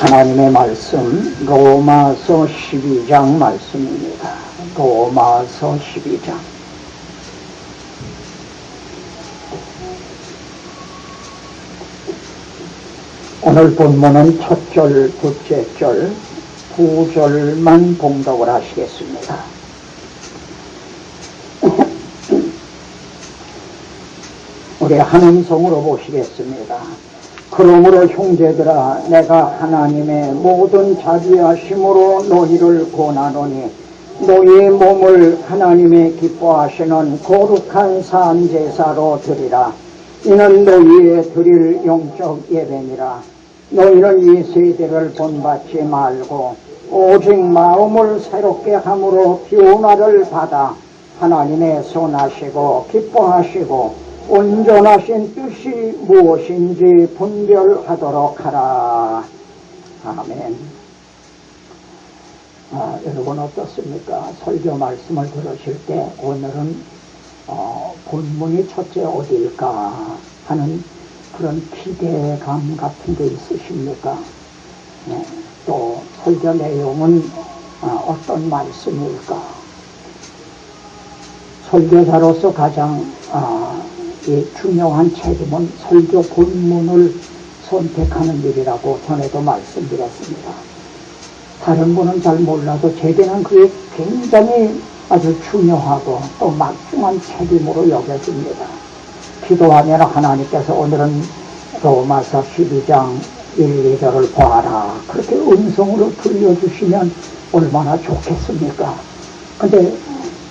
하나님의 말씀 로마서 12장 말씀입니다. 로마서 12장. 오늘 본문은 첫 절, 둘째 절, 두 절만 봉독을 하시겠습니다. 우리 한음성으로 보시겠습니다. 그러므로 형제들아, 내가 하나님의 모든 자비하심으로 너희를 권하노니 너희의 몸을 하나님의 기뻐하시는 거룩한 산제사로 드리라. 이는 너희의 드릴 영적 예배니라. 너희는 이 세대를 본받지 말고 오직 마음을 새롭게 함으로 변화를 받아 하나님의 선하시고 기뻐하시고 온전하신 뜻이 무엇인지 분별하도록 하라. 아멘. 여러분 어떻습니까? 설교 말씀을 들으실 때 오늘은 본문이 첫째 어디일까 하는 그런 기대감 같은 게 있으십니까? 네, 또 설교 내용은 어떤 말씀일까? 설교자로서 가장 이 중요한 책임은 설교 본문을 선택하는 일이라고 전에도 말씀드렸습니다. 다른 분은 잘 몰라도 제게는 그게 굉장히 아주 중요하고 또 막중한 책임으로 여겨집니다. 기도하면 하나님께서 오늘은 로마서 12장 1, 2절을 봐라, 그렇게 음성으로 들려주시면 얼마나 좋겠습니까? 근데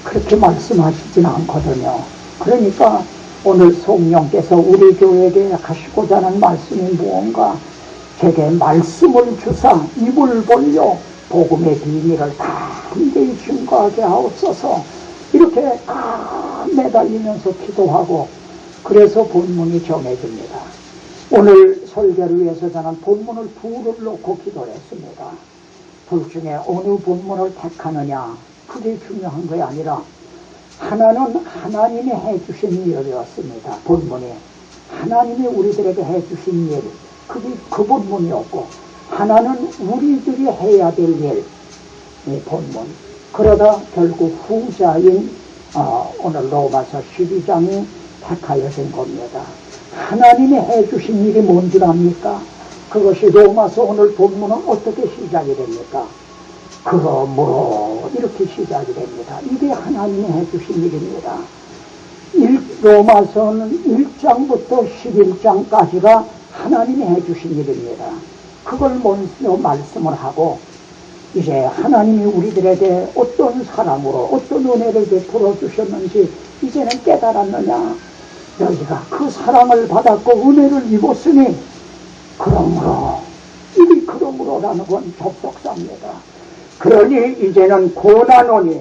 그렇게 말씀하시진 않거든요. 그러니까 오늘 성령께서 우리 교회에게 하시고자 하는 말씀이 무언가 제게 말씀을 주사 입을 벌려 복음의 비밀을 담대히 증거하게 하옵소서. 이렇게 다 매달리면서 기도하고 그래서 본문이 정해집니다. 오늘 설교를 위해서 저는 본문을 둘을 놓고 기도를 했습니다. 둘 중에 어느 본문을 택하느냐, 그게 중요한 것이 아니라 하나는 하나님이 해주신 일이었습니다. 본문이 하나님이 우리들에게 해주신 일, 그게 그 본문이었고, 하나는 우리들이 해야 될 일, 이 본문. 그러다 결국 후자인 오늘 로마서 12장이 택하여진 겁니다. 하나님이 해주신 일이 뭔지 압니까? 그것이 로마서 오늘 본문은 어떻게 시작이 됩니까? 그러므로 이렇게 시작이 됩니다. 이게 하나님이 해주신 일입니다. 로마서는 1장부터 11장까지가 하나님이 해주신 일입니다. 그걸 먼저 말씀을 하고 이제 하나님이 우리들에게 어떤 사랑으로 어떤 은혜를 베풀어 주셨는지 이제는 깨달았느냐. 너희가 그 사랑을 받았고 은혜를 입었으니 그러므로, 이 그러므로라는 건 접속사입니다. 그러니 이제는 권하노니,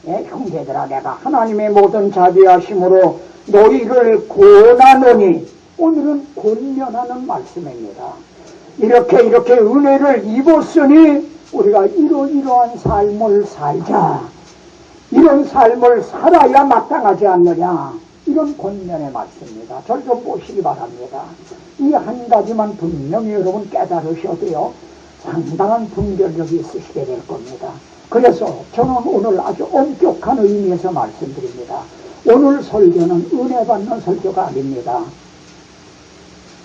형제들아, 내가 하나님의 모든 자비하심으로 너희를 권하노니, 오늘은 권면하는 말씀입니다. 이렇게 은혜를 입었으니 우리가 이러한 삶을 살자, 이런 삶을 살아야 마땅하지 않느냐, 이런 권면의 말씀입니다. 절 좀 보시기 바랍니다. 이 한 가지만 분명히 여러분 깨달으셔도요 상당한 분별력이 있으시게 될 겁니다. 그래서 저는 오늘 아주 엄격한 의미에서 말씀드립니다. 오늘 설교는 은혜 받는 설교가 아닙니다.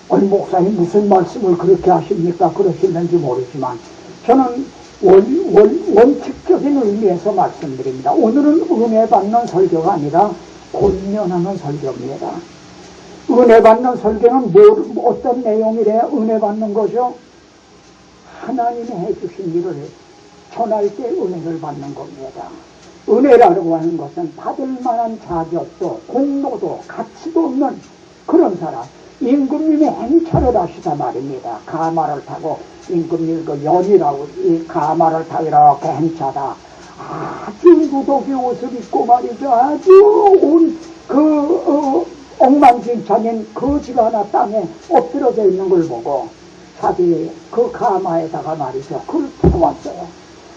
목사님 무슨 말씀을 그렇게 하십니까? 그러시는지 모르지만 저는 원칙적인 의미에서 말씀드립니다. 오늘은 은혜 받는 설교가 아니라 권면하는 설교입니다. 은혜 받는 설교는 어떤 내용이래야 은혜 받는 거죠? 하나님이 해주신 일을 전할 때 은혜를 받는 겁니다. 은혜라고 하는 것은 받을 만한 자격도 공로도 가치도 없는 그런 사람, 임금님이 행차를 하시다 말입니다. 가마를 타고 임금님 그 연이라고 이 가마를 타고 이렇게 행차다. 아주 구독의 옷을 입고 말이죠. 아주 엉망진창인 거지 하나 땅에 엎드려져 있는 걸 보고 자기 그 가마에다가 말이죠, 그걸 태웠어요.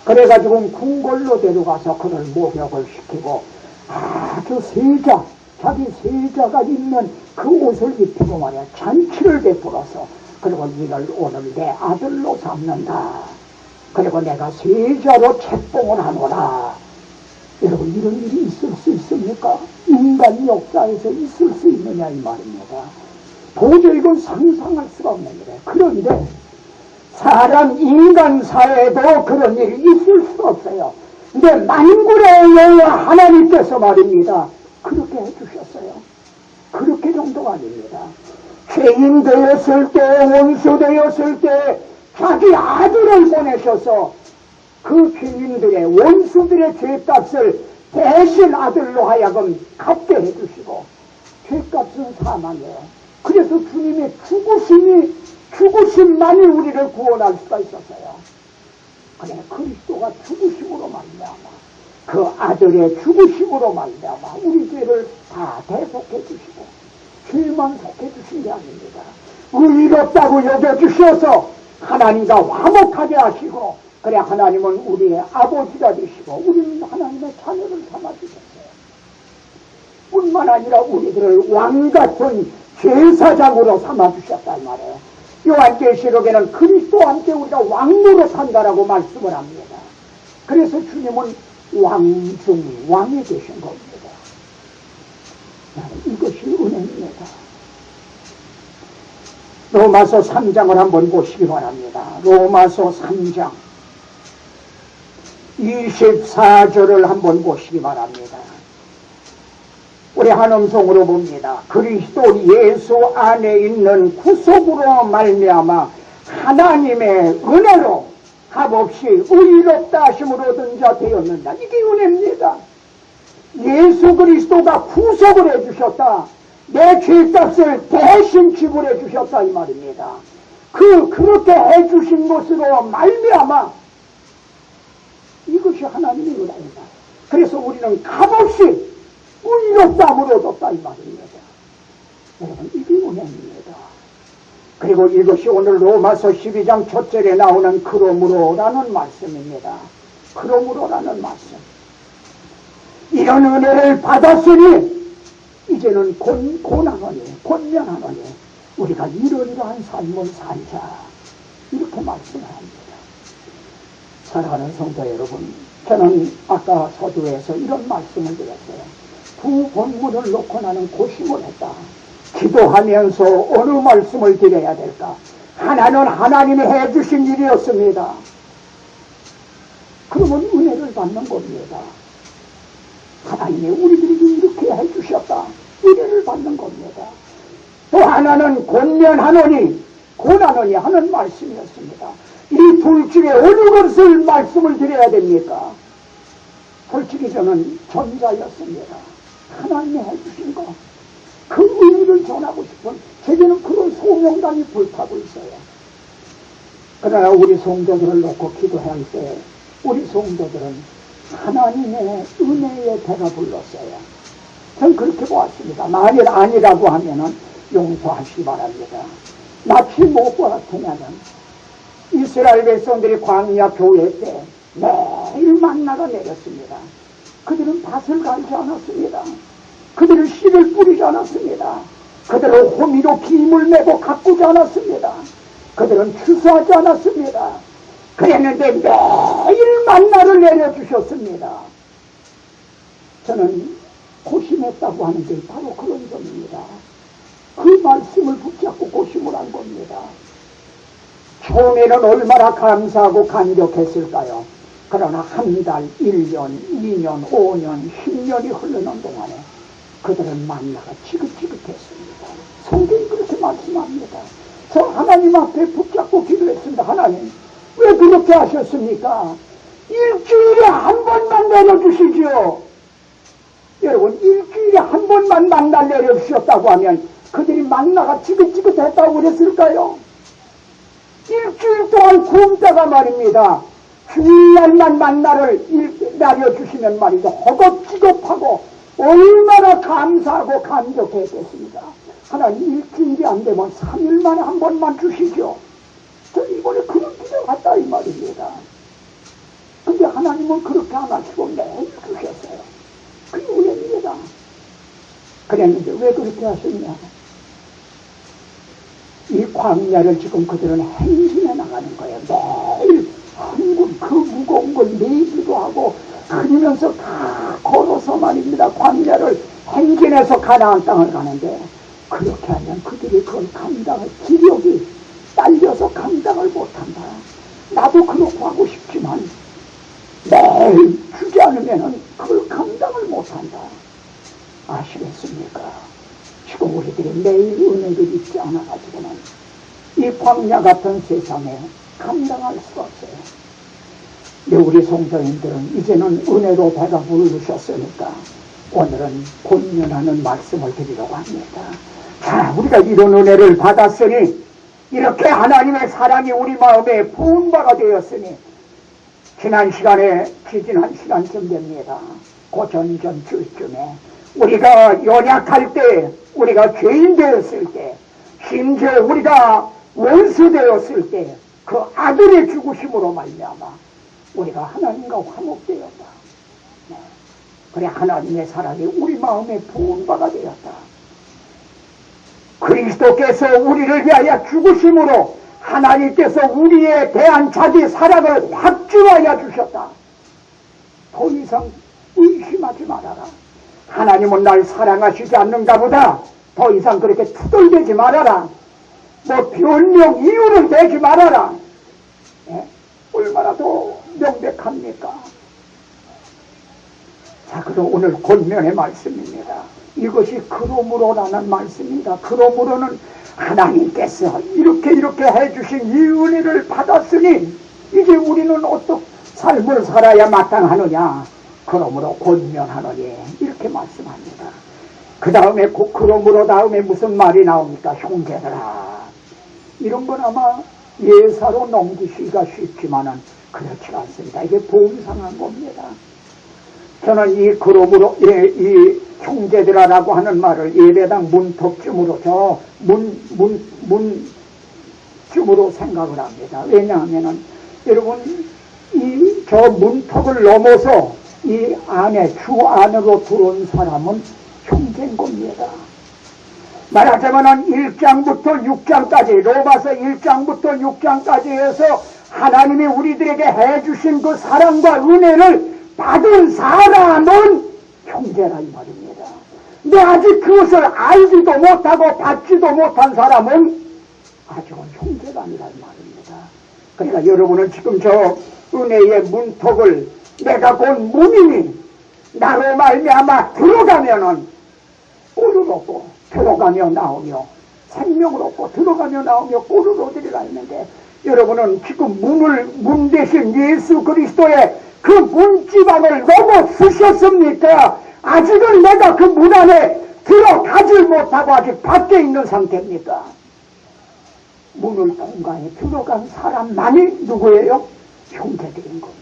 그래가지고 궁궐로 데려가서 그를 목욕을 시키고 아주 자기 세자가 입는 그 옷을 입히고 말이야 잔치를 베풀어서 그리고 이를 오늘 내 아들로 삼는다. 그리고 내가 세자로 책봉을 하노라. 여러분, 이런 일이 있을 수 있습니까? 인간 역사에서 있을 수 있느냐 이 말입니다. 도저히 이건 상상할 수가 없는 일이에요. 그런데 사람 인간 사회에도 그런 일이 있을 수 없어요. 근데 만군의 여호와 하나님께서 말입니다. 그렇게 해주셨어요. 그렇게 정도가 아닙니다. 죄인 되었을 때, 원수 되었을 때 자기 아들을 보내셔서 그 죄인들의, 원수들의 죄값을 대신 아들로 하여금 갚게 해주시고, 죄값은 사망이에요. 그래서 주님의 죽으심만이 우리를 구원할 수가 있었어요. 그래, 그리스도가 죽으심으로 말미암아, 그 아들의 죽으심으로 말미암아 우리 죄를 다 대속해 주시고, 죄만 속해 주신 게 아닙니다. 의롭다고 여겨주셔서 하나님과 화목하게 하시고, 그래 하나님은 우리의 아버지가 되시고 우리는 하나님의 자녀를 삼아주셨어요. 뿐만 아니라 우리들을 왕같은 제사장으로 삼아주셨단 말이에요. 요한계시록에는 그리스도와 함께 우리가 왕으로 산다라고 말씀을 합니다. 그래서 주님은 왕 중 왕이 되신 겁니다. 이것이 은혜입니다. 로마서 3장을 한번 보시기 바랍니다. 로마서 3장 24절을 한번 보시기 바랍니다. 우리 한음성으로 봅니다. 그리스도 예수 안에 있는 구속으로 말미암아 하나님의 은혜로 값없이 의롭다 하심을 얻은 자 되었는다. 이게 은혜입니다. 예수 그리스도가 구속을 해주셨다. 내 죄값을 대신 지불해 주셨다 이 말입니다. 그렇게 해주신 것으로 말미암아 이것이 하나님의 은혜입니다. 그래서 우리는 값없이 의롭다함을 얻었다 이 말입니다. 여러분, 이게 은혜입니다. 그리고 이것이 오늘 로마서 12장 첫 절에 나오는 그러므로라는 말씀입니다. 그러므로라는 말씀. 이런 은혜를 받았으니 이제는 고난하니 권면하노니 우리가 이러이러한 삶을 살자, 이렇게 말씀을 합니다. 사랑하는 성도 여러분, 저는 아까 서두에서 이런 말씀을 드렸어요. 두 본문을 놓고 나는 고심을 했다. 기도하면서 어느 말씀을 드려야 될까? 하나는 하나님이 해주신 일이었습니다. 그러면 은혜를 받는 겁니다. 하나님이 우리들에게 이렇게 해주셨다. 은혜를 받는 겁니다. 또 하나는 권면하노니 고난하노니 하는 말씀이었습니다. 이 둘 중에 어느 것을 말씀을 드려야 됩니까? 솔직히 저는 전자였습니다. 하나님이 해주신 것, 그 의미를 전하고 싶은 제게는 그런 소명감이 불타고 있어요. 그러나 우리 성도들을 놓고 기도할 때 우리 성도들은 하나님의 은혜의 배가 불렀어요. 전 그렇게 보았습니다. 만일 아니라고 하면은 용서하시기 바랍니다. 마치 무엇보았냐면 이스라엘 백성들이 광야 교회 때 매일 만나가 내렸습니다. 그들은 밭을 갈지 않았습니다. 그들은 씨를 뿌리지 않았습니다. 그들은 호미로 김을 메고 가꾸지 않았습니다. 그들은 추수하지 않았습니다. 그랬는데 매일 만나를 내려주셨습니다. 저는 고심했다고 하는 게 바로 그런 점입니다. 그 말씀을 붙잡고 고심을 한 겁니다. 처음에는 얼마나 감사하고 감격했을까요? 그러나 한 달, 1년, 2년, 5년, 10년이 흐르는 동안에 그들은 만나가 지긋지긋했습니다. 성경이 그렇게 말씀합니다. 저 하나님 앞에 붙잡고 기도했습니다. 하나님, 왜 그렇게 하셨습니까? 일주일에 한 번만 내려주시지요. 여러분, 일주일에 한 번만 만나 내려주셨다고 하면 그들이 만나가 지긋지긋했다고 그랬을까요? 일주일 동안 굶다가 말입니다. 주일날만 만나를 내려주시면 말이죠. 허겁지겁하고 얼마나 감사하고 감격했겠습니까? 하나님, 일주일이 안 되면 3일 만에 한 번만 주시죠. 저 이번에 그런 기도 갔다 이 말입니다. 근데 하나님은 그렇게 안 하시고 매일 주셨어요. 그게 은혜입니다. 그랬는데 왜 그렇게 하셨냐? 이 광야를 지금 그들은 행진해 나가는 거예요. 매일 한군 그 무거운 걸 메기도 하고 그러면서 다 걸어서 말입니다. 광야를 행진해서 가나안 땅을 가는데 그렇게 하면 그들이 그걸 감당할 기력이 딸려서 감당을 못한다. 나도 그렇고 하고 싶지만 매일 주지 않으면 그걸 감당을 못한다. 아시겠습니까? 지금 우리들이 매일 은혜를 잊지 않아가지고는 이 광야 같은 세상에 감당할 수가 없어요. 근데 우리 성도님들은 이제는 은혜로 배가 부르셨으니까 오늘은 권면하는 말씀을 드리려고 합니다. 자, 우리가 이런 은혜를 받았으니 이렇게 하나님의 사랑이 우리 마음에 부은 바가 되었으니 지난 시간쯤 됩니다. 고전전 주쯤에 우리가 연약할 때, 우리가 죄인 되었을 때, 심지어 우리가 원수 되었을 때 그 아들의 죽으심으로 말미암아 우리가 하나님과 화목되었다. 네. 그래 하나님의 사랑이 우리 마음에 부은 바가 되었다. 그리스도께서 우리를 위하여 죽으심으로 하나님께서 우리에 대한 자기 사랑을 확증하여 주셨다. 더 이상 의심하지 말아라. 하나님은 날 사랑하시지 않는가 보다. 더 이상 그렇게 투덜대지 말아라. 뭐 변명 이유를 대지 말아라. 예? 얼마나 더 명백합니까? 자, 그럼 오늘 권면의 말씀입니다. 이것이 그러므로라는 말씀입니다. 그러므로는 하나님께서 이렇게 해주신 이 은혜를 받았으니 이제 우리는 어떤 삶을 살아야 마땅하느냐. 그러므로 권면하노니 이렇게 말씀합니다. 그 다음에 그러므로 다음에 무슨 말이 나옵니까? 형제들아. 이런 건 아마 예사로 넘기기가 쉽지만은 그렇지 않습니다. 이게 보험상한 겁니다. 저는 이 그러므로 이 형제들아라고 하는 말을 예배당 문턱쯤으로 문쯤으로 생각을 합니다. 왜냐하면은 여러분 이 저 문턱을 넘어서 이 안에 주 안으로 들어온 사람은 형제인 겁니다. 말하자면 1장부터 6장까지 로마서 1장부터 6장까지 해서 하나님이 우리들에게 해주신 그 사랑과 은혜를 받은 사람은 형제라 이 말입니다. 근데 아직 그것을 알지도 못하고 받지도 못한 사람은 아직은 형제가 아니라 이 말입니다. 그러니까 여러분은 지금 저 은혜의 문턱을 내가 곧 문이니 나로 말미암아 들어가면은 꼴을 얻고 들어가며 나오며 생명을 얻고 들어가며 나오며 꼴을 얻으리라 했는데 여러분은 지금 문 대신 예수 그리스도의 그 문지방을 넘어서셨습니까? 아직은 내가 그 문 안에 들어가질 못하고 아직 밖에 있는 상태입니까? 문을 통과해 들어간 사람만이 누구예요? 형제들인 겁니다.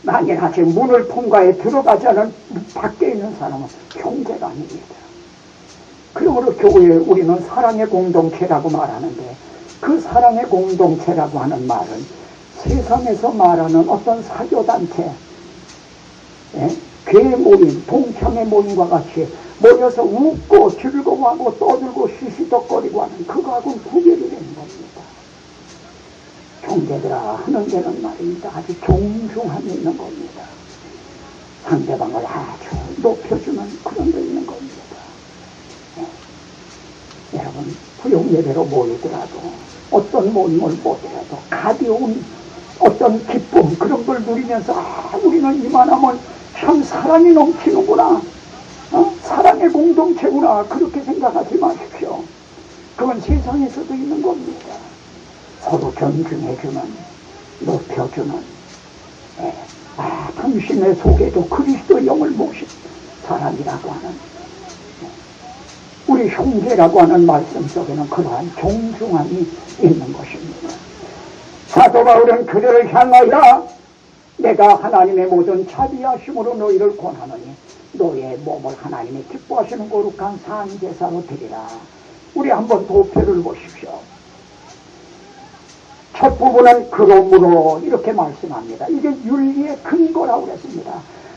만일 아직 문을 통과해 들어가지 않은 밖에 있는 사람은 형제가 아닙니다. 그러므로 교회에 우리는 사랑의 공동체라고 말하는데 그 사랑의 공동체라고 하는 말은 세상에서 말하는 어떤 사교단체, 교회 모임, 동창회 모임과 같이 모여서 웃고 즐거워하고 떠들고 시시덕거리고 하는 그거하고는 구별이 되는 겁니다. 형제들아 하는 데는 말입니다. 아주 존중함이 있는 겁니다. 상대방을 아주 높여주는 그런 데 있는 겁니다. 여러분 부용 예배로 모이더라도 어떤 모임을 보더라도 가벼운 어떤 기쁨 그런 걸 누리면서 우리는 이만하면 참 사랑이 넘치는구나, 사랑의 공동체구나 그렇게 생각하지 마십시오. 그건 세상에서도 있는 겁니다. 서로 존중해주는, 높여주는, 당신의 속에도 그리스도 영을 모신 사람이라고 하는, 우리 형제라고 하는 말씀 속에는 그러한 존중함이 있는 것입니다. 사도 바울은 그들을 향하여 내가 하나님의 모든 자비하심으로 너희를 권하노니 너희의 몸을 하나님이 기뻐하시는 거룩한 산제사로 드리라. 우리 한번 도표를 보십시오. 첫 부분은 그러므로 이렇게 말씀합니다. 이게 윤리의 근거라고 그랬습니다.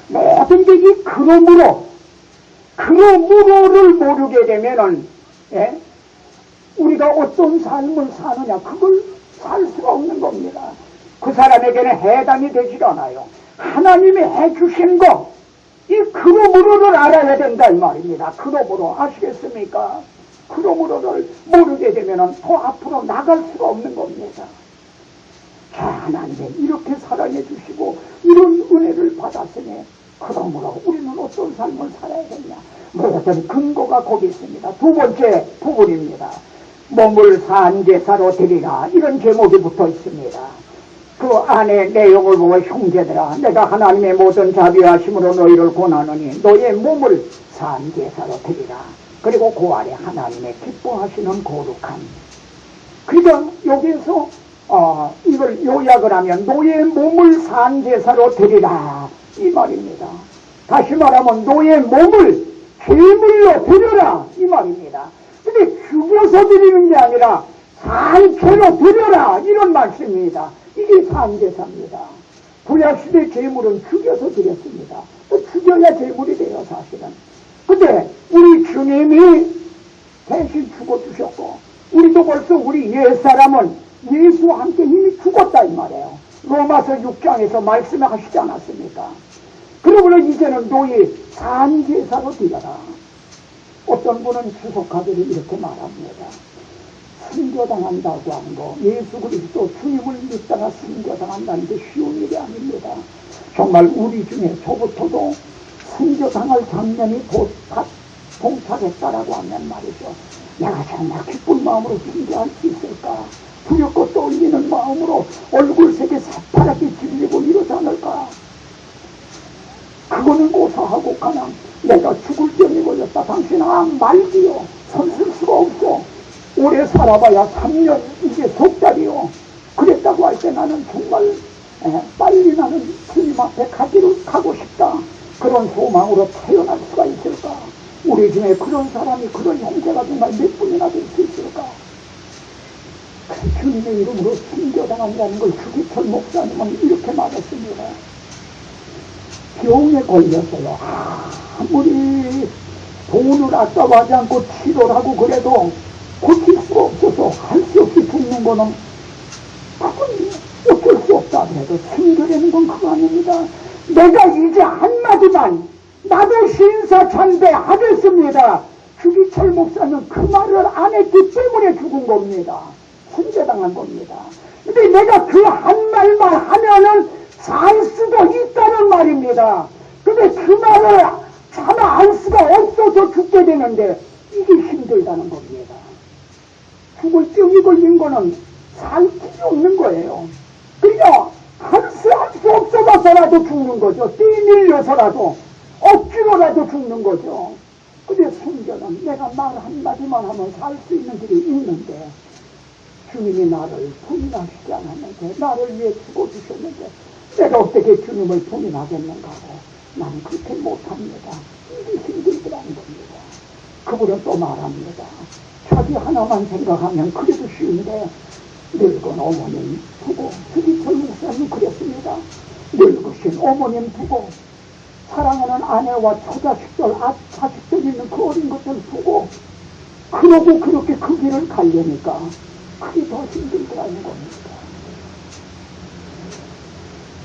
모든 게 이 그러므로를 모르게 되면은 예? 우리가 어떤 삶을 사느냐, 그걸 살 수가 없는 겁니다. 그 사람에게는 해당이 되질 않아요. 하나님이 해주신 거, 이 그러므로를 알아야 된다 이 말입니다. 그러므로 아시겠습니까? 그러므로를 모르게 되면 더 앞으로 나갈 수가 없는 겁니다. 자, 하나님이 이렇게 사랑해 주시고 이런 은혜를 받았으니 그러므로 우리는 어떤 삶을 살아야겠냐. 모든 근거가 거기 있습니다. 두 번째 부분입니다. 몸을 산제사로 드리라, 이런 제목이 붙어 있습니다. 그 안에 내용을 보고 형제들아, 내가 하나님의 모든 자비하심으로 너희를 권하노니 너희의 몸을 산제사로 드리라. 그리고 그 안에 하나님의 기뻐하시는 거룩함. 그러니까 여기서 이걸 요약을 하면 너희의 몸을 산제사로 드리라 이 말입니다. 다시 말하면 너희의 몸을 제물로 드려라 이 말입니다. 근데 죽여서 드리는 게 아니라 산채로 드려라 이런 말씀입니다. 이게 산제사입니다. 구약시대 제물은 죽여서 드렸습니다. 죽여야 제물이 돼요 사실은. 근데 우리 주님이 대신 죽어주셨고 우리도 벌써 우리 옛사람은 예수와 함께 이미 죽었다 이 말이에요. 로마서 6장에서 말씀하시지 않았습니까? 그러므로 이제는 너희 산제사로 드려라. 어떤 분은 추석하기를 이렇게 말합니다. 순교당한다고 하는 거, 예수 그리스도 주님을 믿다가 순교당한다는 게 쉬운 일이 아닙니다. 정말 우리 중에 저부터도 순교당할 장면이 동착했다라고 하면 말이죠. 내가 정말 기쁜 마음으로 순교할 수 있을까? 두렵고 떨리는 마음으로 얼굴색에 새파랗게 질리고 이러지 않을까? 그거는 고사하고 그냥 내가 죽을 병이 걸렸다. 당신 말지요. 손쓸 수가 없어. 오래 살아봐야 3년, 이제 석 달이요. 그랬다고 할 때 나는 정말 빨리 나는 주님 앞에 가고 싶다. 그런 소망으로 태어날 수가 있을까? 우리 중에 그런 사람이, 그런 형제가 정말 몇 분이나 될 수 있을까? 주님의 이름으로 순교당한다는 걸 주기철 목사님은 이렇게 말했습니다. 병에 걸렸어요. 아무리 돈을 아까워하지 않고 치료를 하고 그래도 고칠 수가 없어서 할 수 없이 죽는 거는 그건 어쩔 수 없다 그래도 순교라는 건 그거 아닙니다. 내가 이제 한마디만 나도 신사참배하겠습니다. 주기철 목사는 그 말을 안 했기 때문에 죽은 겁니다. 순교당한 겁니다. 근데 내가 그 한 말만 하면은 살 수도 있다는 말입니다. 근데 그 말을 차마 알 수가 없어서 죽게 되는데 이게 힘들다는 겁니다. 죽을 병이 걸린 거는 살 길이 없는 거예요. 그러니까 할 수 없어서라도 죽는 거죠. 뛰밀려서라도 억지로라도 죽는 거죠. 근데 순교는 내가 말 한마디만 하면 살 수 있는 길이 있는데 주님이 나를 부인하시지 않았는데 나를 위해 죽어주셨는데 내가 어떻게 주님을 부인하겠는가 하고 나는 그렇게 못합니다. 이게 힘들더라는 겁니다. 그분은 또 말합니다. 자기 하나만 생각하면 그래도 쉬운데 늙은 어머님 두고 주기철 목사님 그랬습니다. 늙으신 어머님 두고 사랑하는 아내와 처자식들 자식들 있는 그 어린 것들 두고 그러고 그렇게 그 길을 가려니까 그게 더 힘들더라는 겁니다.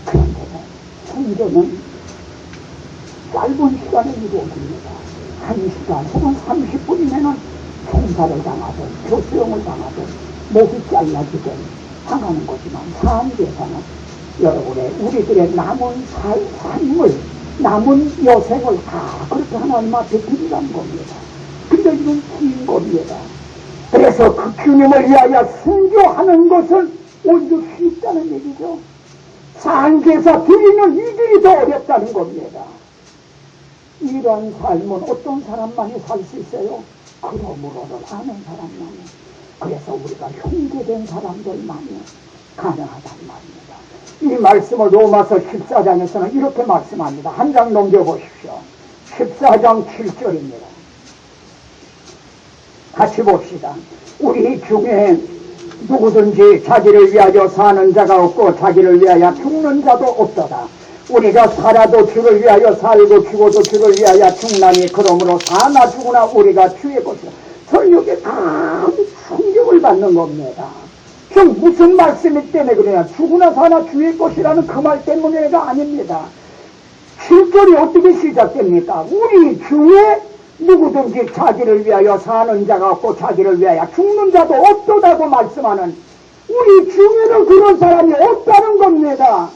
그런데 순교는 짧은 시간에 이루어집니다. 1시간 혹은 30분이면 총살을 당하든 교수형을 당하든 목이 잘라지든 당하는 거지만 산제사는 여러분의 우리들의 남은 삶을 남은 여생을 다 그렇게 하나님 앞에 드리라는 겁니다. 근데 이건 긴 겁니다. 그래서 그 주님을 위하여 순교하는 것은 오히려 쉽다는 얘기죠. 산제사 드리는 이들이 더 어렵다는 겁니다. 이러한 삶은 어떤 사람만이 살 수 있어요? 그러므로를 아는 사람만이. 그래서 우리가 형제된 사람들만이 가능하다는 말입니다. 이 말씀을 로마서 14장에서는 이렇게 말씀합니다. 한 장 넘겨보십시오. 14장 7절입니다. 같이 봅시다. 우리 중에 누구든지 자기를 위하여 사는 자가 없고 자기를 위하여 죽는 자도 없도다. 우리가 살아도 주를 위하여 살고 죽어도 주를 위하여 죽나니 그러므로 사나 죽으나 우리가 주의 것이다. 설교에 큰 충격을 받는 겁니다. 지금 무슨 말씀이 때문에 그래야 죽으나 사나 주의 것이라는 그 말 때문에가 아닙니다. 7절이 어떻게 시작됩니까? 우리 중에 누구든지 자기를 위하여 사는 자가 없고 자기를 위하여 죽는 자도 없도다고 말씀하는 우리 중에는 그런 사람이 없다는 겁니다.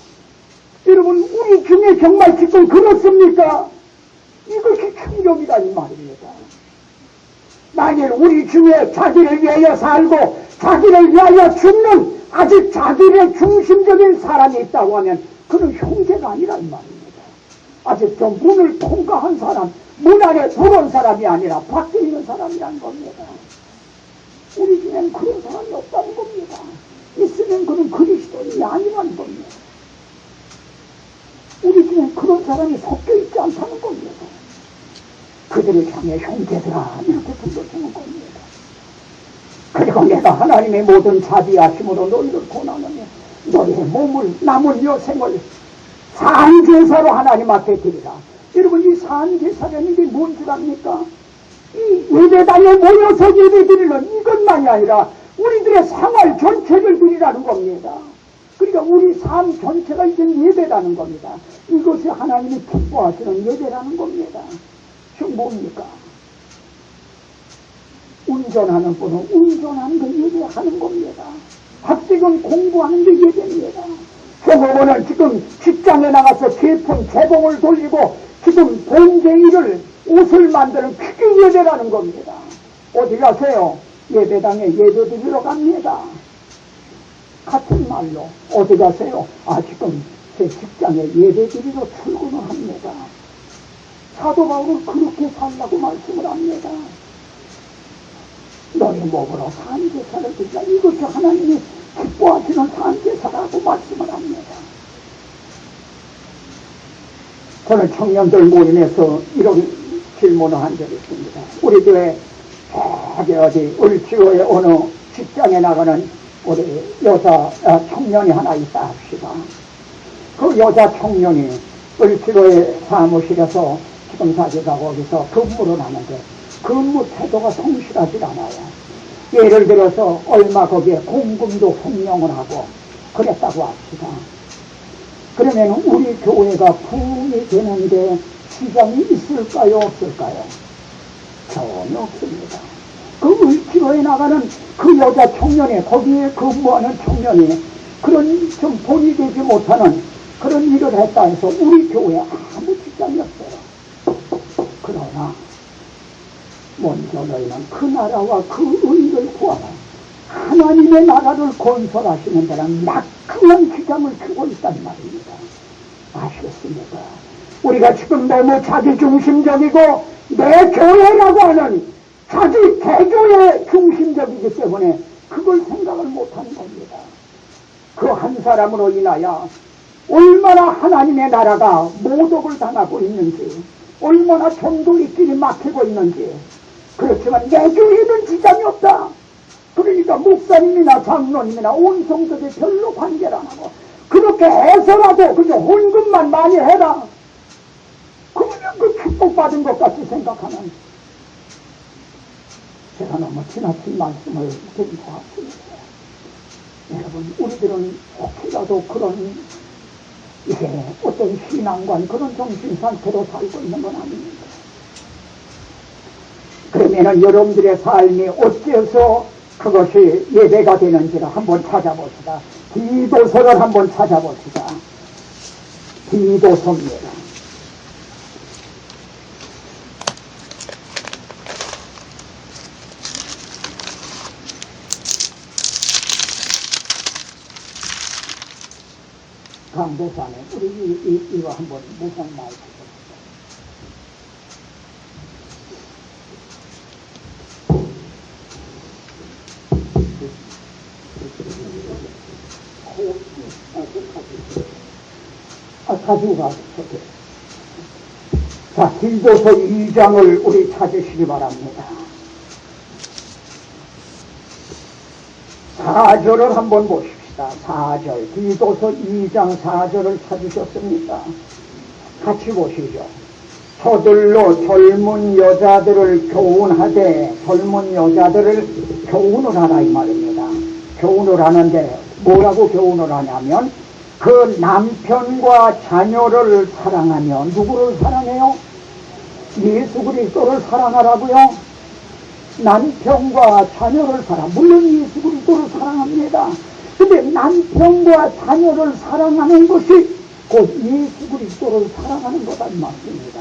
여러분, 우리 중에 정말 지금 그렇습니까? 이것이 충격이다 이 말입니다. 만일 우리 중에 자기를 위하여 살고 자기를 위하여 죽는 아직 자기의 중심적인 사람이 있다고 하면 그는 형제가 아니라 이 말입니다. 아직 좀 문을 통과한 사람, 문 안에 들어온 사람이 아니라 밖에 있는 사람이라는 겁니다. 우리 중에는 그런 사람이 없다는 겁니다. 있으면 그는 그리스도인이 아니라는 겁니다. 우리 중에 그런 사람이 섞여 있지 않다는 겁니다. 그들을 향해 형제들아 이렇게 불러주는 겁니다. 그리고 내가 하나님의 모든 자비하심으로 너희를 권하느니 너희의 몸을 남은 여생을 산제사로 하나님 앞에 드리라. 여러분, 이 산제사라는 게 뭔 줄 압니까? 이 예배당에 모여서 예배 드리는 이것만이 아니라 우리들의 생활 전체를 드리라는 겁니다. 그러니까 우리 삶 전체가 이제 예배라는 겁니다. 이것이 하나님이 기뻐하시는 예배라는 겁니다. 지금 뭡니까? 운전하는 분은 운전하는 게 예배하는 겁니다. 학생은 공부하는 게 예배입니다. 종업원은 지금 직장에 나가서 제품 재봉을 돌리고 지금 본제 일을 옷을 만드는 그게 예배라는 겁니다. 어디 가세요? 예배당에 예배드리러 갑니다. 같은 말로 어디 가세요? 지금 제 직장에 예배드리러 출근을 합니다. 사도 바울은 그렇게 살라고 말씀을 합니다. 너희 몸으로 산제사를 드리라. 이것이 하나님이 기뻐하시는 산제사라고 말씀을 합니다. 저는 청년들 모임에서 이런 질문을 한 적이 있습니다. 우리 교회 어디 을지로의 어느 직장에 나가는 우리 여자 청년이 하나 있다 합시다. 그 여자 청년이 을지로의 사무실에서 지금 자기가 거기서 근무를 하는데 근무 태도가 성실하지 않아요. 예를 들어서 얼마 거기에 공금도 횡령을 하고 그랬다고 합시다. 그러면 우리 교회가 부흥이 되는데 시장이 있을까요? 없을까요? 전혀 없습니다. 그 을지로에 나가는 그 여자 청년이, 거기에 근무하는 청년이 그런 좀 본이 되지 못하는 그런 일을 했다 해서 우리 교회에 아무 지장이 없어요. 그러나 먼저 너희는 그 나라와 그 의를 구하라. 하나님의 나라를 건설하시는 데는 막강한 지장을 주고 있단 말입니다. 아시겠습니까? 우리가 지금 너무 자기중심적이고 내 교회라고 하는 자기 개교에 중심적이기 때문에 그걸 생각을 못하는 겁니다. 그 한 사람으로 인하여 얼마나 하나님의 나라가 모독을 당하고 있는지, 얼마나 전도리끼리 막히고 있는지. 그렇지만 내 교회는 지장이 없다. 그러니까 목사님이나 장로님이나 온 성도들이 별로 관계를 안 하고 그렇게 해서라도 그저 헌금만 많이 해라. 그러면 그 축복받은 것 같이 생각하는, 제가 너무 지나친 말씀을 드린 것 같습니다. 여러분, 우리들은 혹시라도 그런 이게 어떤 신앙관, 그런 정신 상태로 살고 있는 건 아닙니다. 그러면은 여러분들의 삶이 어째서 그것이 예배가 되는지를 한번 찾아봅시다. 디도서를 한번 찾아봅시다. 디도서입니다. 강도사님, 우리 이거 한번 무슨 말 가지고 가서. 자, 디도서 2장을 우리 찾으시기 바랍니다. 4절을 한번 보십시다. 4절. 디도서 2장 4절을 찾으셨습니까? 같이 보시죠. 서둘러 젊은 여자들을 교훈하되 젊은 여자들을 교훈을 하라 이 말입니다. 교훈을 하는데 뭐라고 교훈을 하냐면 그 남편과 자녀를 사랑하며 누구를 사랑해요? 예수 그리스도를 사랑하라고요? 남편과 자녀를 물론 예수 그리스도를 사랑합니다. 근데 남편과 자녀를 사랑하는 것이 곧 예수 그리스도를 사랑하는 거다 이 말씀입니다.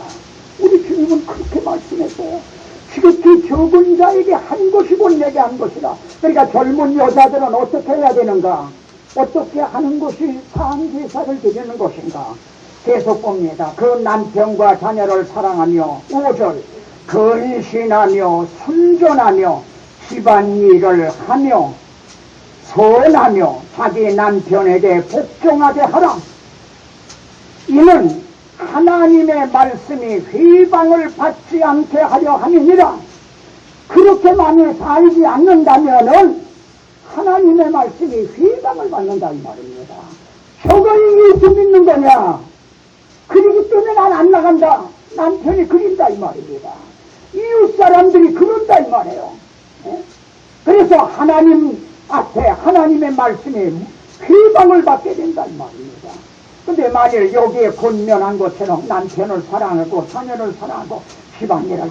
우리 주님은 그렇게 말씀했어요. 지극히 적은 자에게 한 것이 곧 내게 한 것이다. 그러니까 젊은 여자들은 어떻게 해야 되는가? 어떻게 하는 것이 상제사를 드리는 것인가? 계속 봅니다. 그 남편과 자녀를 사랑하며 5절 근신하며 순전하며 집안일을 하며 선하며 자기 남편에게 복종하게 하라. 이는 하나님의 말씀이 회방을 받지 않게 하려 함이니라. 그렇게 많이 살지 않는다면은 하나님의 말씀이 회방을 받는다 이 말입니다. 저거 예수 믿는 거냐? 그러기 때문에 난 안 나간다. 남편이 그린다 이 말입니다. 이웃 사람들이 그런다 이 말이에요. 그래서 하나님 앞에 하나님의 말씀이 회방을 받게 된다 이 말입니다. 근데 만일 여기에 권면한 것처럼 남편을 사랑하고 자녀를 사랑하고 집안일을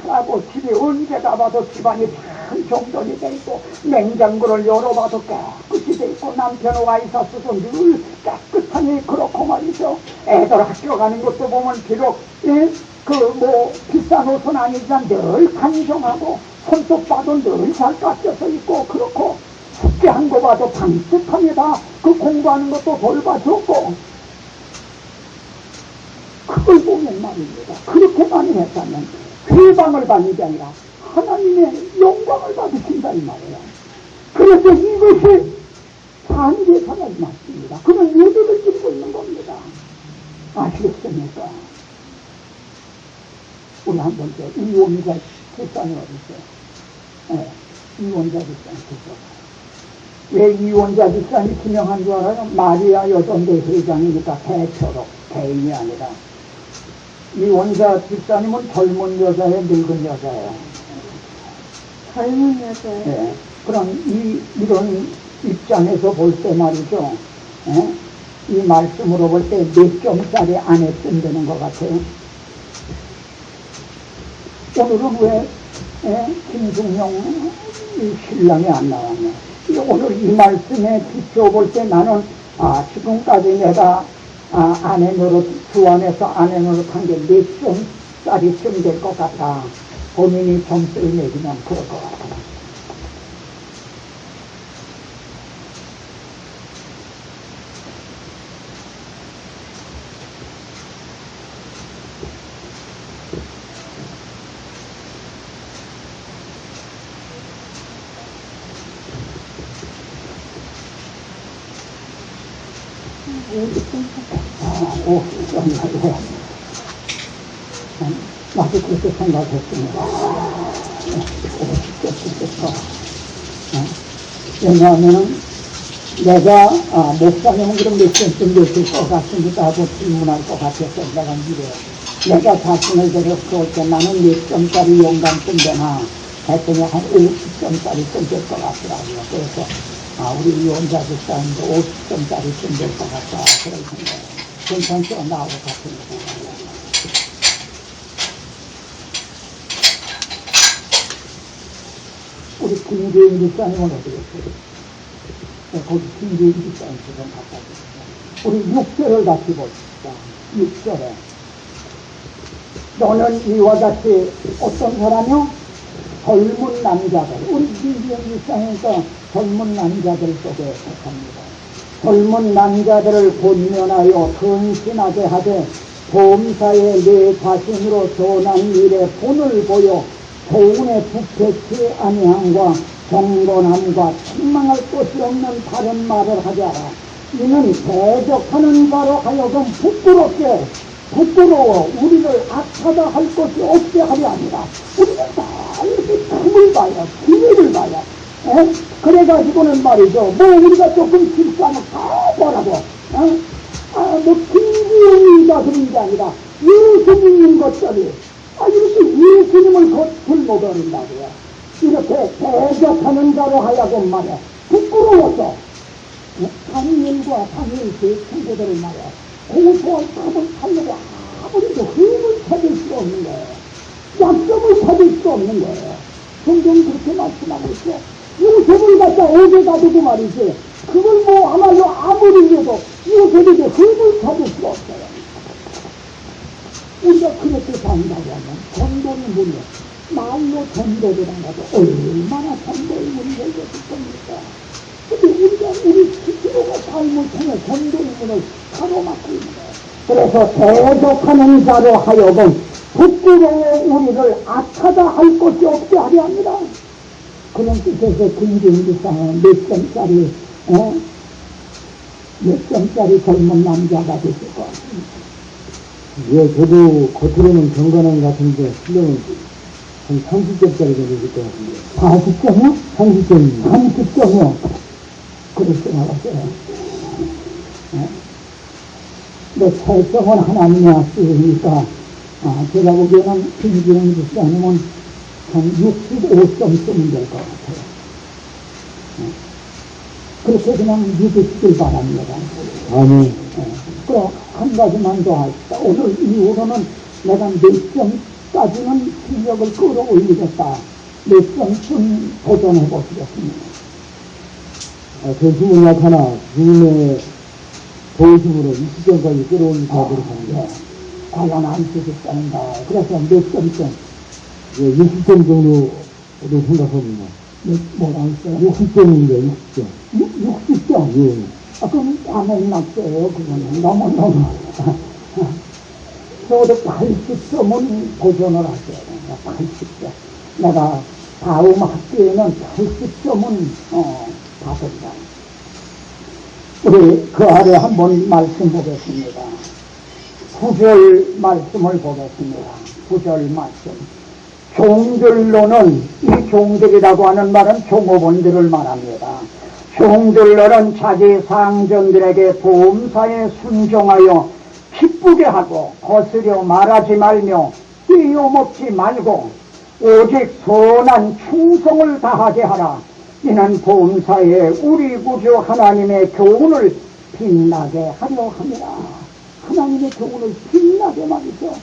잘하고 집이 언제 가봐도 집안이 참 정돈이 돼 있고 냉장고를 열어봐도 깨끗이 돼 있고 남편 와이셔츠도 늘 깨끗하니 그렇고 말이죠. 애들 학교 가는 것도 보면 비록 비싼 옷은 아니지만 늘 단정하고 손톱 봐도 늘 잘 깎여서 있고 그렇고 숙제한 거 봐도 반듯합니다. 그 공부하는 것도 돌봐줬고 그걸 보면 말입니다. 그렇게만 했다면 회방을 받는 게 아니라 하나님의 영광을 받으신다 이 말이에요. 그래서 이것이 상제사가 맞습니다. 그는 예배를 드리고 있는 겁니다. 아시겠습니까? 우리 한 번째 이원자 집사님 어디 있어요? 네, 이원자 집사님 계세요. 왜 이원자 집사님이 지명한 줄 알아요? 마리아 여전대 회장이니까 대표로 개인이 아니라. 이원자 집사님은 젊은 여자예요, 늙은 여자예요? 젊은 여자예요. 네. 그럼 이런 입장에서 볼 때 말이죠. 이 말씀으로 볼 때 몇 점짜리 안에 쓴다는 것 같아요. 오늘은 왜 김중영 신랑이 안 나왔네. 오늘 이 말씀에 비춰볼 때 나는 지금까지 내가 아내 노릇 주안에서 아내 노릇 한 게 몇 점짜리쯤 될 것 같아. 본인이 점수를 매기면 그럴 것 같아. 나도 그렇게 생각했습니다. 50점 왜냐하면 내가 목사님은 그럼 몇 점쯤 됐을 것 같습니다 하고 질문할 것 같아서 내가 이래요. 내가 자신을 데려올 때 나는 몇 점짜리 영감쯤 되나 했더니 한 50점짜리쯤 될 것 같더라고요. 그래서 우리 이원자 집사님도 50점짜리쯤 될 것 같다 그런 생각이에요. 괜찮죠? 나하고 같은 생각이에요. 우리 김재인 집사님은 어떻게 했어요? 거기 김재인 집사님 지금 갖다 주세요. 우리 6절을 같이 봅시다. 6절에 너는 이와 같이 어떤 사람이요? 젊은 남자들. 우리 김재인 집사님은 젊은 남자들 속에 속합니다. 젊은 남자들을 권면하여 근신하게 하되 범사에 내 자신으로 전한 일에 본을 보여 교훈에 부패치 아니함과 경건함과 책망할 것이 없는 다른 말을 하지 않아. 이는 대적하는 자로 하여금 부끄러워 우리를 악하다 할 것이 없게 하려 합니다. 우리는 다 이렇게 틈을 봐야 기회를 봐야 그래가지고는 말이죠. 뭐 우리가 조금 실수하면 다 뭐라고 김기훈이가 그런 게 아니라 예수님인 것들이 이렇게 예수님을 겉들먹어버린다고요. 이렇게 대적하는 자로 하여금 말이야 부끄러워서 다니엘과 다니엘 그 친구들을 말이야 고소할 답을 찾려고 아무리도 흠을 찾을 수가 없는 거예요. 약점을 찾을 수 없는 거예요. 성경이 그렇게 말씀하고 있어. 요셉을 갖다 어제 가지고 말이지 그걸 아마도 아무리 해도 요셉에게 흠을 찾을 수가 없어요. 우리가 그렇게 산다고 하면 전도는 무려 말로 전도되는 것도 얼마나 전도의 문제가 있을 겁니까? 근데 우리가 우리 스스로가 삶을 통해 전도의 문을 가로막고 있는 거예요. 그래서 대적하는 자로 하여금 부끄러워 우리를 악하다 할 것이 없게 하려 합니다. 그런 뜻에서 김진기상은 몇 점짜리 젊은 남자가 되실 것 같습니다. 예, 저도 겉으로는 경건한 것 같은데 실력은 한 30점짜리 정도 될 것 같은데. 40점이요? 30점입니다. 30점이요? 그렇게 나왔어요. 근데 철성은 하나님이 하시니까 제가 보기에는 김기영 집사님은 한 65점 쓰면 될 것 같아요. 그렇게 그냥 믿으시길 바랍니다. 아멘. 그럼 한 가지만 더 합시다. 오늘 이후로는 내가 몇 점까지는 실력을 끌어올리겠다. 몇 점쯤 도전해 보시겠습니다. 저 힘은 약하나 주님의 도우심으로 20점까지 끌어올릴 수 있도록 합니다. 과연 안 쓰겠다는가. 그래서 몇 점쯤? 예, 60점 정도로 생각합니다. 뭐라 했어요? 60점입니다, 60점. 60점? 예. 그럼 까먹났어요. 그거는 너무너무. 저도 80점은 도전을 하셔야 됩니다. 80점. 내가 다음 학기에는 80점은 받은다. 우리 그 아래 한번 말씀 보겠습니다. 9절 말씀을 보겠습니다. 9절 말씀. 종들로는, 이 종들이라고 하는 말은 종업원들을 말합니다. 종들로는 자기 상전들에게 보험사에 순종하여 기쁘게 하고 거스려 말하지 말며 띄어먹지 말고 오직 선한 충성을 다하게 하라. 이는 보험사에 우리 구주 하나님의 교훈을 빛나게 하려 합니다. 하나님의 교훈을 빛나게 말이죠.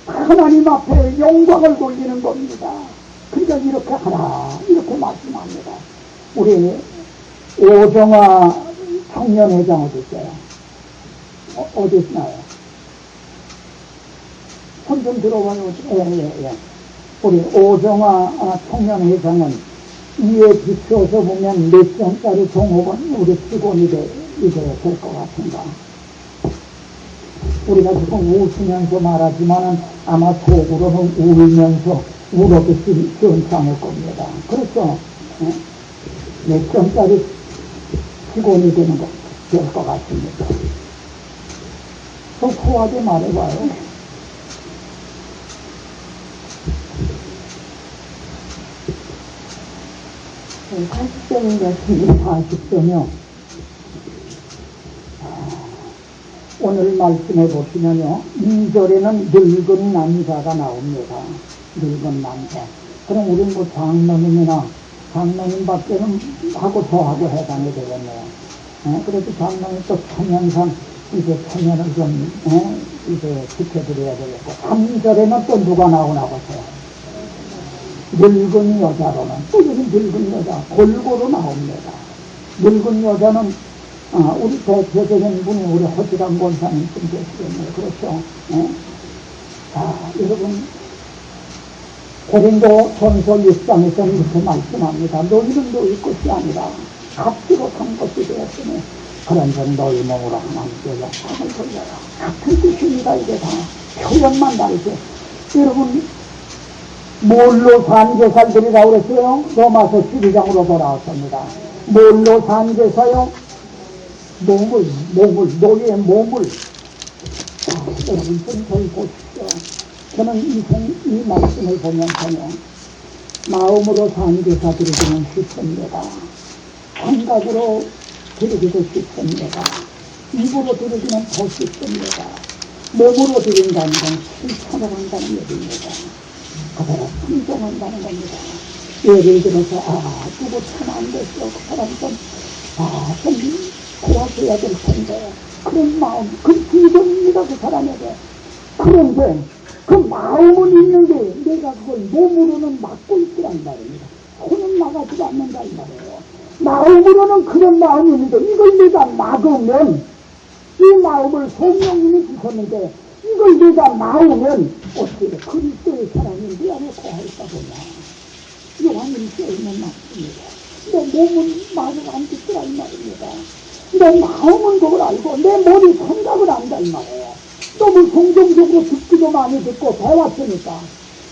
하나님 앞에 영광을 돌리는 겁니다. 그러니까 이렇게 하라, 이렇게 말씀합니다. 우리 오정화 청년회장 어디 있어요? 어디 있나요? 손 좀 들어봐요. 예. 우리 오정화 청년회장은 이에 비추어서 보면 몇 점짜리 종업원 우리 직원이 될 것 같은가? 우리가 지금 웃으면서 말하지만은 아마 속으로는 울면서 울어도 시원찮을 겁니다. 그렇죠? 네? 몇 점짜리 직원이 되는 될 것 같습니다. 좀 후하게 말해봐요. 네, 80점인 것 같습니다. 40점이요. 오늘 말씀해 보시면요, 2절에는 늙은 남자가 나옵니다. 늙은 남자. 그럼 우리는 뭐 장로님이나 장로님 밖에는 하고 저하고 해당이 되겠네요. 그래서 장로님 또 청년상 이제 청년을 좀 이제 지켜드려야 되겠고, 3절에는 또 누가 나오나 보세요. 늙은 여자로는 또 여기 늙은 여자 골고루 나옵니다. 늙은 여자는 우리 대표적인 분이 우리 허지랑 권사님 좀 계시겠네요. 그렇죠? 자, 여러분, 고린도 전서 6장에서는 이렇게 말씀합니다. 너희는 너희 것이 아니라 값지고 산 것이 되었으니 그런즉 너희 몸으로 하나님께 영광을 돌려라. 같은 뜻입니다. 이게 다 표현만 다르죠. 여러분, 뭘로 산 제사들이라고 그랬어요? 로마서 12장으로 돌아왔습니다. 뭘로 산 제사요? 몸을, 너희의 몸을. 여러분, 좀 저희 보십시오. 저는 이 말씀을 보면서요, 마음으로 산 제사 드리기는 쉽습니다. 감각으로 드리기도 쉽습니다. 입으로 드리기는 더 쉽습니다. 몸으로 드린다는 건 실천을 한다는 얘기입니다. 그대로 순종한다는 겁니다. 예를 들어서 누구 참 안 됐어. 그 사람 좀 도와줘야 될 텐데 그런 마음, 그 기도입니다. 그 사람에게. 그런데 그 마음은 있는데 내가 그걸 몸으로는 막고 있더란 말입니다. 손은 막아지도 않는단 말이에요. 마음으로는 그런 마음이 있는데 이걸 내가 막으면 이 마음을 성령님이 주셨는데 이걸 내가 막으면 어떻게 그리스도의 사랑이 내 안에 거할까 보냐. 요한일서에 있는 말씀입니다. 내 몸은 말을 안 듣더라 이 말입니다. 내 마음은 그걸 알고 내 머리 생각을 안다 이 말이에요. 너무 긍정적으로 듣기도 많이 듣고 배웠으니까.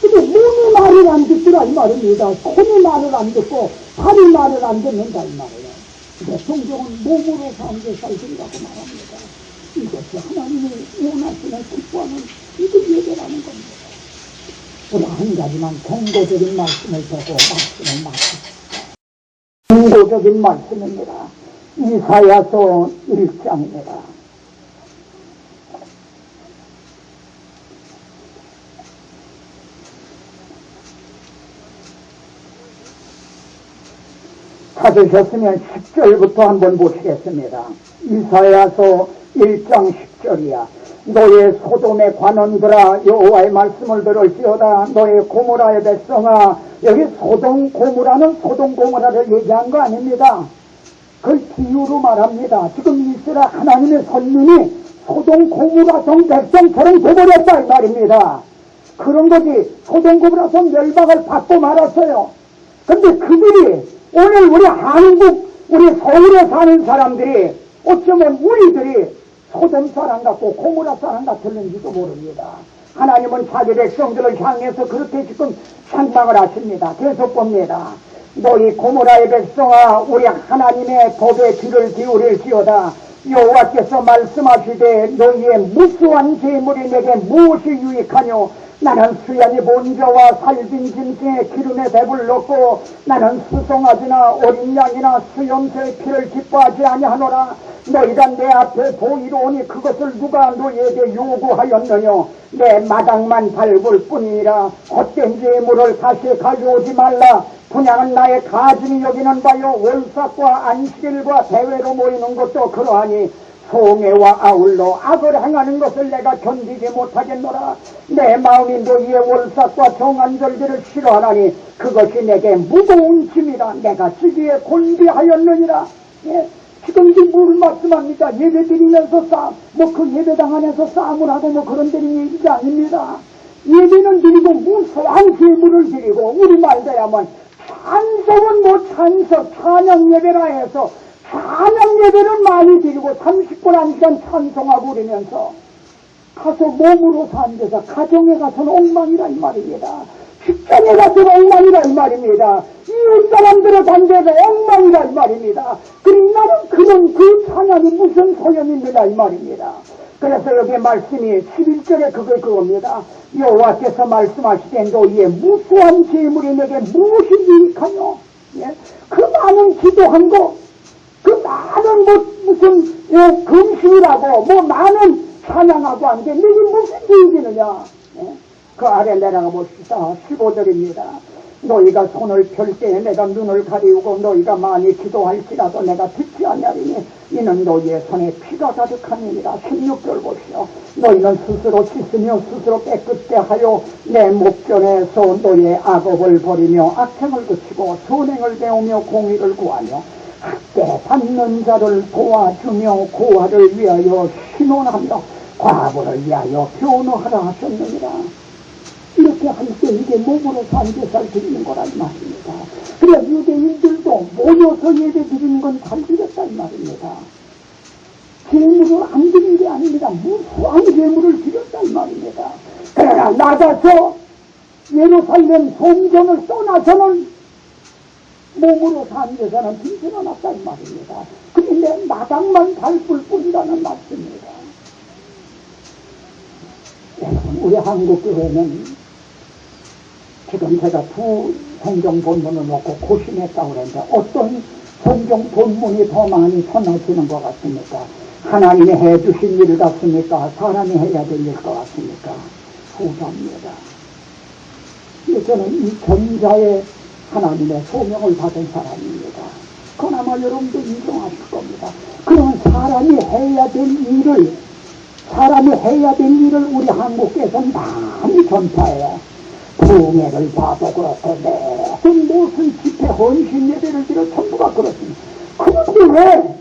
근데 몸이 말을 안 듣더라 이 말입니다. 손이 말을 안 듣고 발이 말을 안 듣는다 이 말이에요. 근데 성경은 몸으로 사는 게 살기라고 말합니다. 이것이 하나님이 원하시는 기뻐하는 이것 예배라는 겁니다. 우리 한 가지만 경고적인 말씀을 보고 말씀을 마칩니다. 경고적인 말씀입니다. 이사야서 1장입니다. 찾으셨으면 10절부터 한번 보시겠습니다. 이사야서 1장 10절이야. 너의 소돔의 관원들아 여호와의 말씀을 들을지어다. 너의 고모라의 백성아. 여기 소돔 고모라는 소돔 고모라를 얘기한 거 아닙니다. 그걸 비유로 말합니다. 지금 이스라엘 하나님의 선민이 소돔 고모라 성 백성처럼 돼버렸다 이 말입니다. 그런 거지. 소돔 고모라 성 멸망을 받고 말았어요. 근데 그들이 오늘 우리 한국, 우리 서울에 사는 사람들이 어쩌면 우리들이 소돔 사람 같고 고모라 사람 같을는지도 모릅니다. 하나님은 자기 백성들을 향해서 그렇게 지금 찬양을 하십니다. 계속 봅니다. 너희 고모라의 백성아 우리 하나님의 법에 귀를 기울일지어다. 여호와께서 말씀하시되 너희의 무수한 재물이 내게 무엇이 유익하뇨. 나는 수양이 본자와 살빈 짐승의 기름에 배불렀고 나는 수송아지나 어린 양이나 수염새의 피를 기뻐하지 아니하노라. 너희가 내 앞에 보이러 오니 그것을 누가 너희에게 요구하였느뇨. 내 마당만 밟을 뿐이니라. 헛된 재물을 다시 가져오지 말라. 분양은 나의 가증이 여기는 바요. 월삭과 안식일과 대회로 모이는 것도 그러하니 송해와 아울러 악을 행하는 것을 내가 견디지 못하겠노라. 내 마음이 너희의 월삭과 정한절기를 싫어하나니 그것이 내게 무거운 짐이라. 내가 지기에 곤비하였느니라. 예? 지금 이제 뭘 말씀합니까? 예배 드리면서 그 예배당 안에서 싸움을 하고 그런 데는 얘기가 아닙니다. 예배는 드리고 무수한 제물을 드리고 우리 말대야만 찬송은 찬양 예배라 해서 찬양 예배를 많이 드리고 30분 1시간 찬송하고 그러면서 가서 몸으로 사는 데서 가정에 가서는 엉망이라 이 말입니다. 직장에 가서는 엉망이라 이 말입니다. 이웃 사람들의 관계에서 엉망이라 이 말입니다. 그럼 나는 그 찬양이 무슨 소용이 있느냐 이 말입니다. 그래서 여기 말씀이 11절에 그겁니다. 여호와께서 말씀하시되 너희의 무수한 재물이 내게 무엇이 유익하뇨. 예? 그 많은 기도한 거, 그 많은 무슨 금식이라고 많은 찬양하고 한 게 내게 무슨 유익이느냐. 예? 그 아래 내려가 봅시다. 15절입니다. 너희가 손을 펼 때에 내가 눈을 가리우고 너희가 많이 기도할지라도 내가 듣지 아니하리니 이는 너희의 손에 피가 가득하니라. 16절 보시오. 너희는 스스로 씻으며 스스로 깨끗게 하여 내 목전에서 너희의 악업을 버리며 악행을 그치고 선행을 배우며 공의를 구하며 학대 받는 자를 도와주며 고아를 위하여 신원하며 과부를 위하여 변호하라 하셨느니라. 이렇게 할 때 이게 몸으로 산제살 드리는 거란 말입니다. 그래서 유대인들도 모여서 예배 드리는 건 잘 드렸다 이 말입니다. 재물을 안 드린 게 아닙니다. 무수한 재물을 드렸다 이 말입니다. 그러나 나가서 예루살렘 성전을 떠나서는 몸으로 산제사는 빈손 않았다 이 말입니다. 그런데 마당만 밟을 뿐이라는 말씀입니다. 여러분 우리 한국교회는 지금 제가 두 성경 본문을 놓고 고심했다고 그러는데 어떤 성경 본문이 더 많이 선호지는 것 같습니까? 하나님이 해주신 일 같습니까? 사람이 해야 될 일 것 같습니까? 후자입니다. 저는 이 전자의 하나님의 소명을 받은 사람입니다. 그나마 여러분도 인정하실 겁니다. 그러면 사람이 해야 될 일을 우리 한국에서는 많이 전파해요. 부흥회를 봐도 그렇고 무슨 집회 헌신 예배를 드려 전부가 그렇습니다. 그런데 왜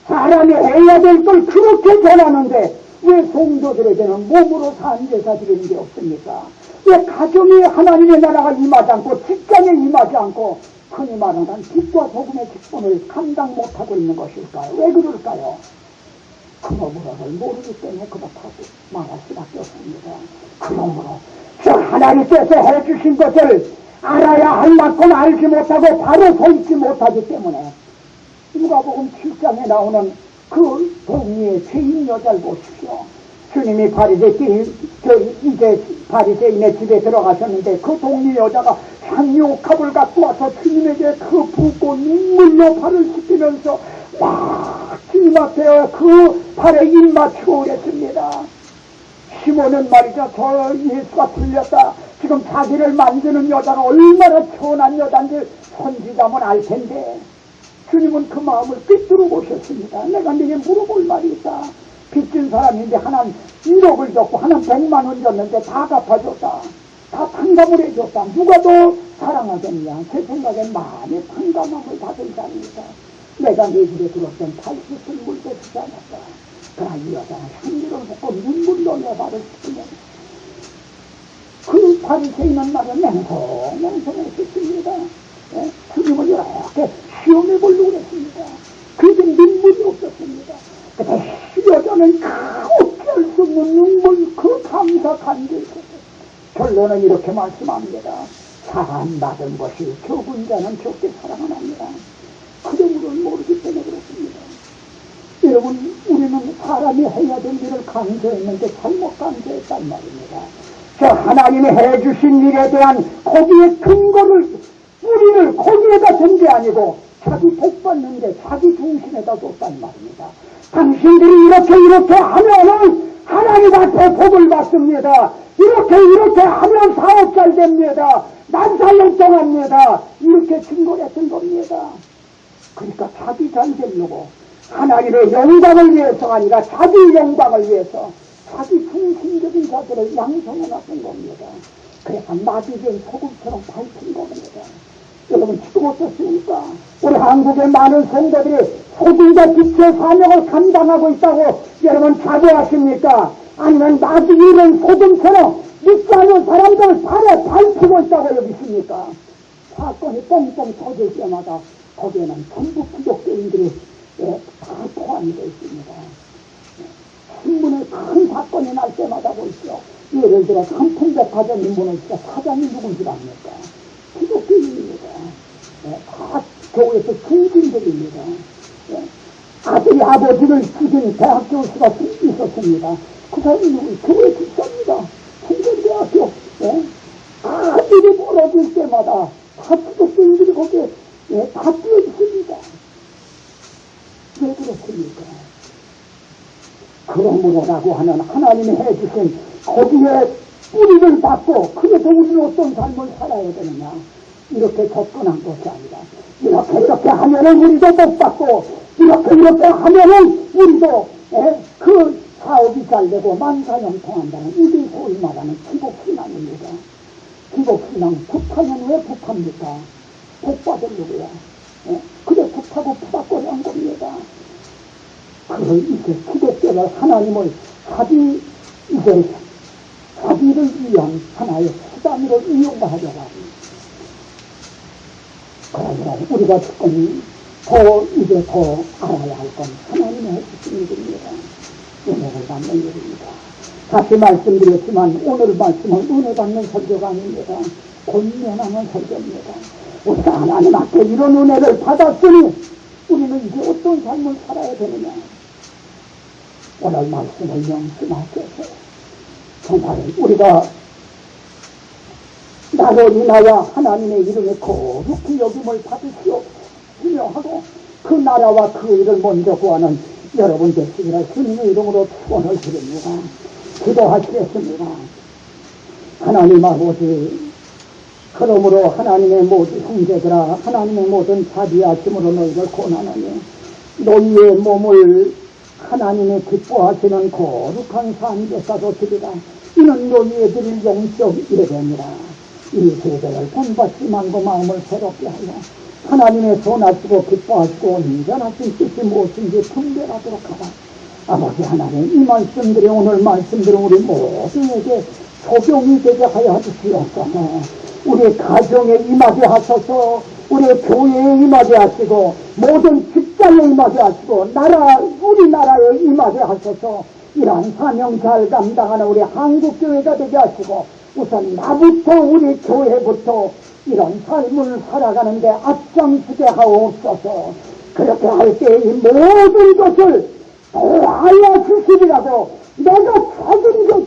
사람이 해야 될 걸 그렇게 전하는데 왜 성도들에게는 몸으로 산 제사 드리는 게 없습니까? 왜 가정에 하나님의 나라가 임하지 않고 직장에 임하지 않고 흔히 말하는 빛과 소금의 직분을 감당 못하고 있는 것일까요? 왜 그럴까요? 그러므로를 모르기 때문에 그렇다고 말할 수밖에 없습니다. 그러므로 저 하나님께서 해주신 것을 알아야 할 만큼 알지 못하고 바로 서 있지 못하기 때문에 누가복음 7장에 나오는 그 동리의 죄인 여자를 보십시오. 주님이 이제 바리새인의 집에 들어가셨는데 그 동리 여자가 향유옥합을 갖고 와서 주님에게 그 붓고 눈물로 발을 씻기면서 막 주님 앞에 그 발에 입 맞추고 그랬습니다. 시몬은 말이죠. 저 예수가 틀렸다. 지금 자기를 만드는 여자가 얼마나 천한 여자인지 선지자면 알 텐데 주님은 그 마음을 꿰뚫어 보셨습니다. 내가 네게 물어볼 말이 있다. 빚진 사람인데 하나는 1억을 줬고 하나는 100만 원 줬는데 다 갚아줬다. 다 탕감을 해줬다. 누가 더 사랑하겠냐. 제 생각엔 많이 탕감함을 받은 자입니다. 내가 네 집에 들었던 80을 물도 주지 않았다. 그러나 이 여자는 향기를 붓고 눈물로 내 발을 씻으면 그 바리새인은 말이야 맹성했습니다. 주님을 이렇게 시험해 보려고 했습니다. 그게 눈물이 없었습니다. 근데 이 여자는 어찌할 수 없는 눈물 그 감사 간절히 결론은 이렇게 말씀합니다. 사랑받은 것이 적은 자는 적게 사랑을 합니다. 그러므로는 모르기 때문에 그렇습니다. 여러분 우리는 사람이 해야 될 일을 강조했는데 잘못 강조했단 말입니다. 저 하나님이 해주신 일에 대한 거기에 근거를 뿌리를 거기에다 둔 게 아니고 자기 복 받는데 자기 중심에다 뒀단 말입니다. 당신들이 이렇게 하면은 하나님한테 복을 받습니다. 이렇게 하면 사업 잘 됩니다. 난사역정합니다. 이렇게 증거를 했던 겁니다. 그러니까 자기 잘 되려고 하나님의 영광을 위해서가 아니라 자기 영광을 위해서 자기 중심적인 자들을 양성해 놨던 겁니다. 그래서 마비된 소금처럼 밝힌 겁니다. 여러분 지금 어떻습니까? 우리 한국의 많은 성도들이 소금과 빛의 사명을 감당하고 있다고 여러분 자부하십니까? 아니면 마비 이런 소금처럼 믿지 않는 사람들을 발에 밝히고 있다고 여기십니까? 사건이 뻥뻥 터질 때마다 거기에는 전부 기독교인들이 다 포함이 되어 있습니다. 신문에 큰 사건이 날 때마다 보십시오. 예를 들어 삼풍백화점 보내니까 사장이 누군지 압니까? 기독교인입니다. 다 교회에서 중진들입니다. 아들이 아버지를 죽인 대학 교수가 있었습니다. 그 사람이 누구? 교회 집사입니다. 중진대학교. 다 일이 벌어질 때마다 다 기독교인들이 거기에 다 뛰어있습니다. 왜 그렇습니까? 그러므로라고 하는 하나님이 해주신 거기에 뿌리를 받고 그래서 우리는 어떤 삶을 살아야 되느냐 이렇게 접근한 것이 아니라 이렇게 하면은 우리도 복 받고 이렇게 하면은 우리도 그 사업이 잘 되고 만사형통한다는 이게 소위 말하는 기복신앙입니다. 기복신앙 굿하면 왜 굿합니까? 복 받으려고요. 그래 굿하고 푸받고 한 겁니다. 그걸 이제 기독교를 하나님을 자기를 위한 하나의 수단으로 이용하려고 합니다. 그러므로 우리가 조금 더 알아야 할 건 하나님의 해주신 일입니다. 은혜를 받는 일입니다. 다시 말씀드렸지만 오늘 말씀은 은혜 받는 설교가 아닙니다. 권면하는 설교입니다. 우리가 하나님 앞에 이런 은혜를 받았으니 우리는 이제 어떤 삶을 살아야 되느냐. 오늘 말씀을 명심하셔서 정말 우리가 나로 인하여 하나님의 이름에 거룩히 여김을 받으시옵시며 하고 그 나라와 그 일을 먼저 구하는 여러분 되시기를 주님의 이름으로 축원을 드립니다. 기도하시겠습니다. 하나님 아버지, 그러므로 하나님의 모든 형제들아, 하나님의 모든 자비하심으로 너희를 권하노니 너희의 몸을 하나님의 기뻐하시는 거룩한 삶에서도 드리라. 이는 너희의 드릴 영적 예배니라. 이 세대를 본받지 말고 마음을 새롭게 하여 하나님의 선하시고 기뻐하시고 온전하신 뜻이 무엇인지 분별하도록 하라. 아버지 하나님, 이 말씀들이 오늘 말씀들은 우리 모두에게 적용이 되게 하여 주시옵소서. 우리 가정에 임하게 하소서, 우리 교회에 임하게 하시고 모든 직장에 임하게 하시고 우리나라에 임하게 하소서. 이러한 사명 잘 감당하는 우리 한국교회가 되게 하시고 우선 나부터 우리 교회부터 이런 삶을 살아가는데 앞장서게 하옵소서. 그렇게 할 때 이 모든 것을 도와야 주시리라고 내가 찾은 것